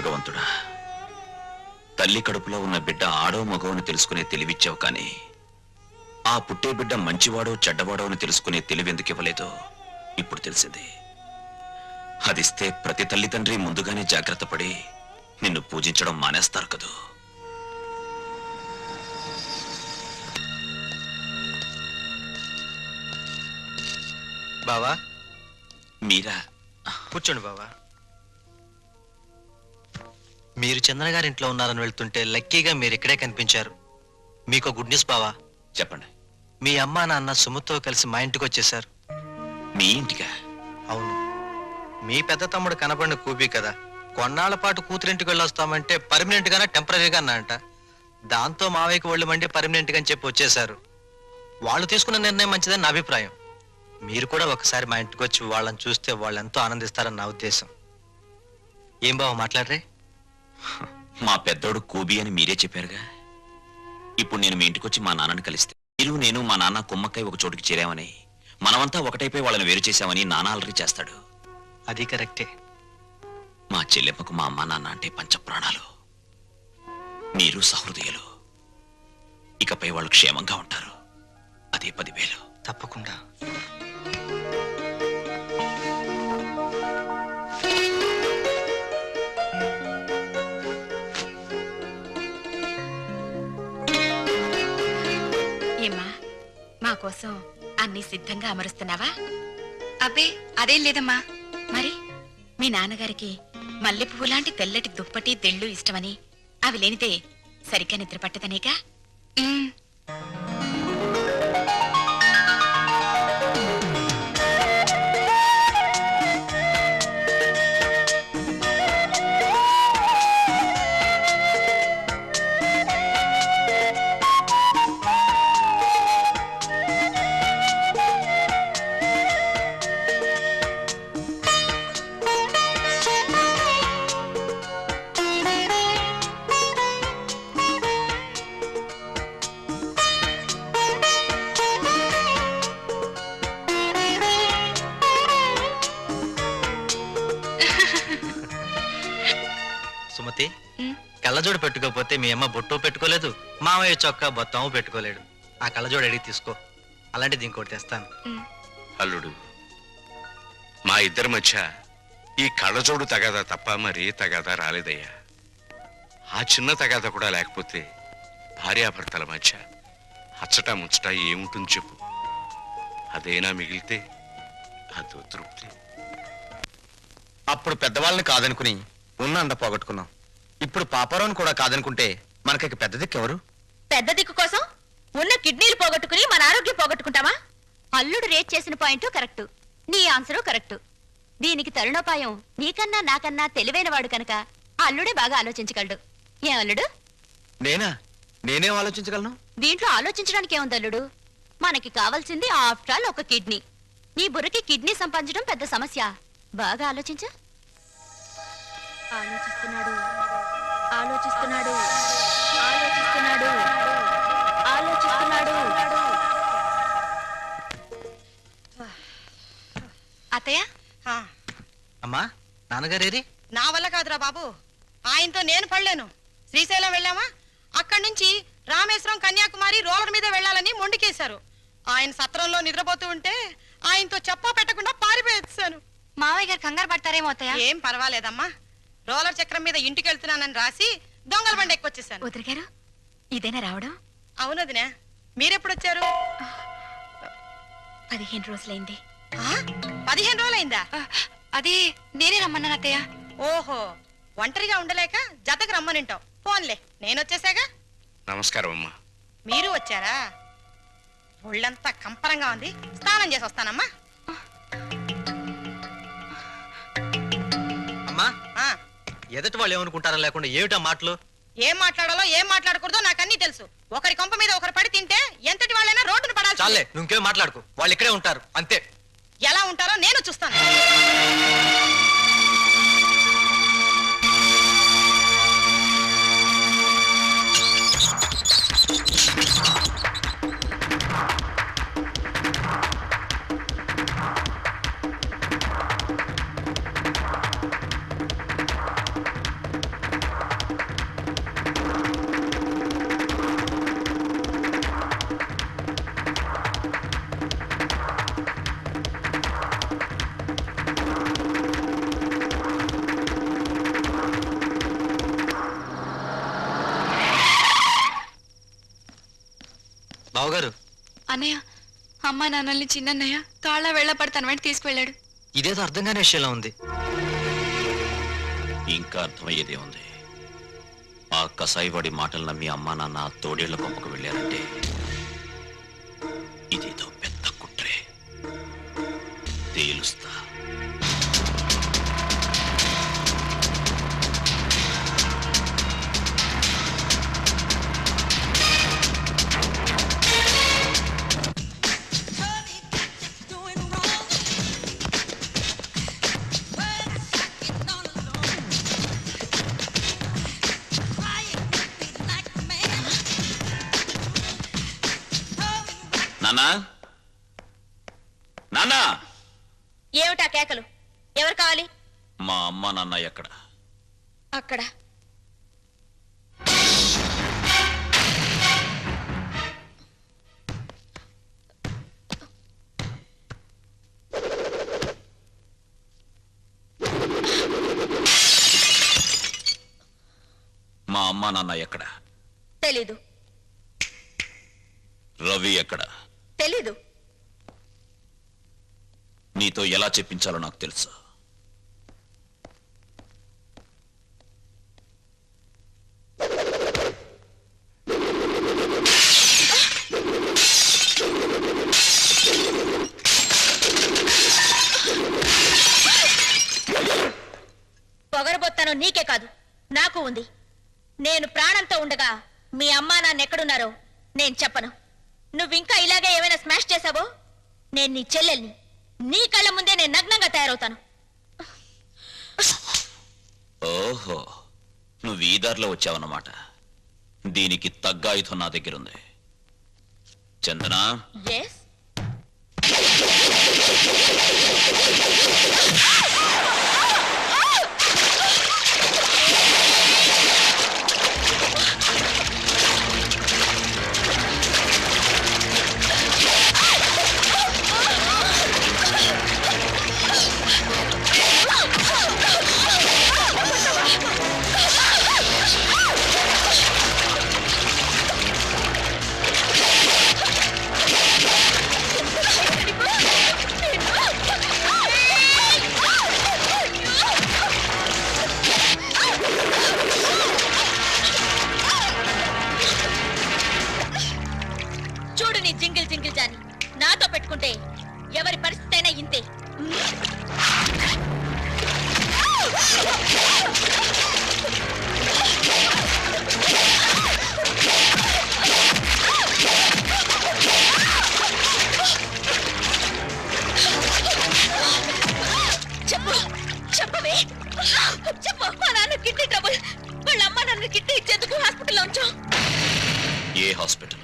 భగవంతుడా, తల్లి కడుపులో ఉన్న బిడ్డ ఆడో మగో అని తెలుసుకునే తెలివిచ్చావు, కానీ ఆ పుట్టే బిడ్డ మంచివాడో చెడ్డవాడో అని తెలుసుకునే తెలివెందుకు ఇవ్వలేదో ఇప్పుడు తెలిసింది. అదిస్తే ప్రతి తల్లిదండ్రి ముందుగానే జాగ్రత్త పడి నిన్ను పూజించడం మానేస్తారు కదూ. బావా, మీరా? కూర్చోండి బావా. మీరు చంద్ర గారింట్లో ఉన్నారని వెళ్తుంటే లక్కీగా మీరు ఇక్కడే కనిపించారు. మీకు గుడ్ న్యూస్ బావా. చెప్పండి. మీ అమ్మా నాన్న సుమతో కలిసి మా ఇంటికి వచ్చేసారు. మీ ఇంటికా? అవును. మీ పెద్ద తమ్ముడు కనపడిన కూపీ కదా, కొన్నాళ్ల పాటు కూతురింటికి వెళ్ళొస్తామంటే పర్మనెంట్ గానా టెంపరీగా అన్నాయంట. దాంతో మావయ్యకి ఒళ్ళు మండి పర్మనెంట్ గా అని చెప్పి వచ్చేసారు. వాళ్ళు తీసుకున్న నిర్ణయం మంచిదని నా అభిప్రాయం. మీరు కూడా ఒకసారి మా ఇంటికి వచ్చి వాళ్ళని చూస్తే వాళ్ళు ఎంతో ఆనందిస్తారని నా ఉద్దేశం. ఏం బావ మాట్లాడరే? మా పెద్దోడు కూబీ అని మీరే చెప్పారుగా. ఇప్పుడు నేను మీ ఇంటికొచ్చి మా నాన్నని కలిస్తే మీరు, నేను, మా నాన్న కుమ్మక్కై ఒక చోటుకి చేరామని, మనమంతా ఒకటైపోయి వాళ్ళని వేరు చేశామని నాన్న అలరి చేస్తాడు. అది కరెక్టే. మా చెల్లెమ్మకు మా అమ్మ నాన్న అంటే పంచప్రాణాలు. మీరు సహృదయులు. ఇకపై వాళ్ళు క్షేమంగా ఉంటారు. అదే 10,000. తప్పకుండా. ఏమ్మా, మా కోసం అన్ని సిద్ధంగా అమరుస్తున్నావా? అబ్బే అదేం లేదమ్మా. మరి మీ నాన్నగారికి మల్లె పువ్వు లాంటి తెల్లటి దుప్పటి తెళ్ళు ఇష్టమని, అవి లేనిదే సరిగ్గా నిద్ర పట్టదనేగా. సుమతి, కళ్ళజోడు పెట్టుకోకపోతే మీ అమ్మ బొట్టు పెట్టుకోలేదు, మామయ్య చొక్కా బొత్తము పెట్టుకోలేడు. ఆ కళ్ళజోడు అడిగి తీసుకో, అలాంటిది ఇంకోటి తెస్తాను. అల్లుడు, మా ఇద్దరి మధ్య ఈ కళ్ళజోడు తగాదా తప్ప మరీ తగాదా రాలేదయ్యా. ఆ చిన్న తగాదా కూడా లేకపోతే భార్యాభర్తల మధ్య అచ్చటా ముచ్చట ఏముంటుంది చెప్పు. అదేనా మిగిలితే అదో తృప్తి. అప్పుడు పెద్దవాళ్ళని కాదనుకుని ఉన్న అండ పోగొట్టుకున్నాం. ఇప్పుడు పాపారావుని కూడా కాదనుకుంటే మనకి పెద్ద దిక్కు ఎవరు? పెద్ద దిక్కు కోసం ఉన్న కిడ్నీలు పోగొట్టుకుని మన ఆరోగ్యం పోగొట్టుకుంటావా? అల్లుడు రేట్ చేసిన పాయింట్ కరెక్ట్, నీ ఆన్సరు కరెక్ట్. దీనికి తరుణోపాయం నీకన్నా నాకన్నా తెలివైనవాడు కనుక అల్లుడే బాగా ఆలోచించగలడు. ఏం అల్లుడు? నేనేం ఆలోచించగలను? దీంట్లో ఆలోచించడానికి ఏముంది అల్లుడు? మనకి కావాల్సింది ఆఫ్టర్ ఆల్ ఒక కిడ్నీ. నీ బుర్రకి కిడ్నీ సంపాదించడం పెద్ద సమస్య. బాగా ఆలోచించా. ఆలోచిస్తున్నాడు ఆలోచిస్తున్నాడు ఆలోచిస్తున్నాడు ఆలోచిస్తున్నాడు. అత్తయ్య, అమ్మా, నాన్నగారేరి? నా వల్ల కాదురా బాబు, ఆయనతో నేను పడలేను. శ్రీశైలం వెళ్ళామా, అక్కడి నుంచి రామేశ్వరం, కన్యాకుమారి రోలర్ మీద వెళ్ళాలని మొండికేశారు. ఆయన సత్రంలో నిద్రపోతూ ఉంటే ఆయనతో చెప్పా పెట్టకుండా పారిపోయేసాను. మావయ్య గారు కంగారు పడతారేమో అత్తయ్య. ఏం పర్వాలేదమ్మా, రోలర్ చక్రం మీద ఇంటికి వెళ్తున్నానని రాసి దొంగల బండి ఎక్కువచ్చేసాను. వదిలి గారు, ఇదేనా రావడం? అవునదినే. మీరెప్పుడొచ్చారు? 15 రోజులైంది. 15 రోజులైందా? అది నేనే రమ్మన్నాను అత్తయ్య. ఓహో, ఒంటరిగా ఉండలేక జతకు రమ్మనింటావు. పోన్లే, నేనొచ్చేసాగా. నమస్కారం అమ్మా. మీరు వచ్చారా? ఒళ్ళంతా కంపరంగా ఉంది, స్నానం చేసి వస్తానమ్మా. అమ్మా, ఆ, ఎదటి వాళ్ళు ఏమనుకుంటారా లేకుండా ఏమిటా మాటలు? ఏం మాట్లాడాలో ఏం మాట్లాడకూడదో నాకన్నీ తెలుసు. ఒకరి కొంప మీద ఒకరు పడి తింటే ఎంతటి వాళ్ళైనా రోడ్డును పడాలి. చాలే, నువ్వేం మాట్లాడుకో, వాళ్ళు ఇక్కడే ఉంటారు అంతే. ఎలా ఉంటారో నేను చూస్తాను. అన్నయ్య అమ్మా నాన్నల్ని చిన్నన్నయ్య తాళ్ళ వెళ్ళపడి తన వెంట తీసుకువెళ్ళాడు. ఇదేదో అర్థం కాని విషయంలో ఉంది. ఇంకా అర్థమయ్యేదే ఉంది. ఆ కసాయివాడి మాటలు నమ్మి అమ్మా నాన్న తోడేళ్ల కొంపకు వెళ్ళారంటే ఇదేదో పెద్ద కుట్రే. తేలుస్తా. నాన్నా, నాన్నా, ఏమిటా కేకలు? ఎవరు కావాలి? మా అమ్మ నాన్న ఎక్కడ? అక్కడ. మా అమ్మ నాన్న ఎక్కడ? తెలీదు. రవి ఎక్కడ? తెలీదు. నీతో ఎలా చెప్పించాలో నాకు తెలుసు. పొగరబోత్తాను నీకే కాదు, నాకు ఉంది. నేను ప్రాణంతో ఉండగా మీ అమ్మా నాన్న ఎక్కడున్నారో నేను చెప్పను. నువ్వింకా ఇలాగే ఏమైనా స్మాష్ చేశావో నేను నీ చెల్లెల్ని. నీ కళ్ళ ముందే నేను నగ్నంగా తయారవుతాను. ఓహో, నువ్వు ఈ దారిలో వచ్చావన్నమాట. దీనికి తగ్గ ఆయుధం నా దగ్గరుంది. చందనా, ఎస్. చూడు నీ జింగిల్ జింగిల్ జాని. నాతో పెట్టుకుంటే ఎవరి పరిస్థితి అయినా ఇంతే. చెప్పు, చెప్పవే, చెప్పు. మా నాన్న కిడ్నీ ట్రబుల్. వాళ్ళ అమ్మ నన్ను కిడ్నీ ఇచ్చేందుకు హాస్పిటల్లో ఉంచు. ఏ హాస్పిటల్?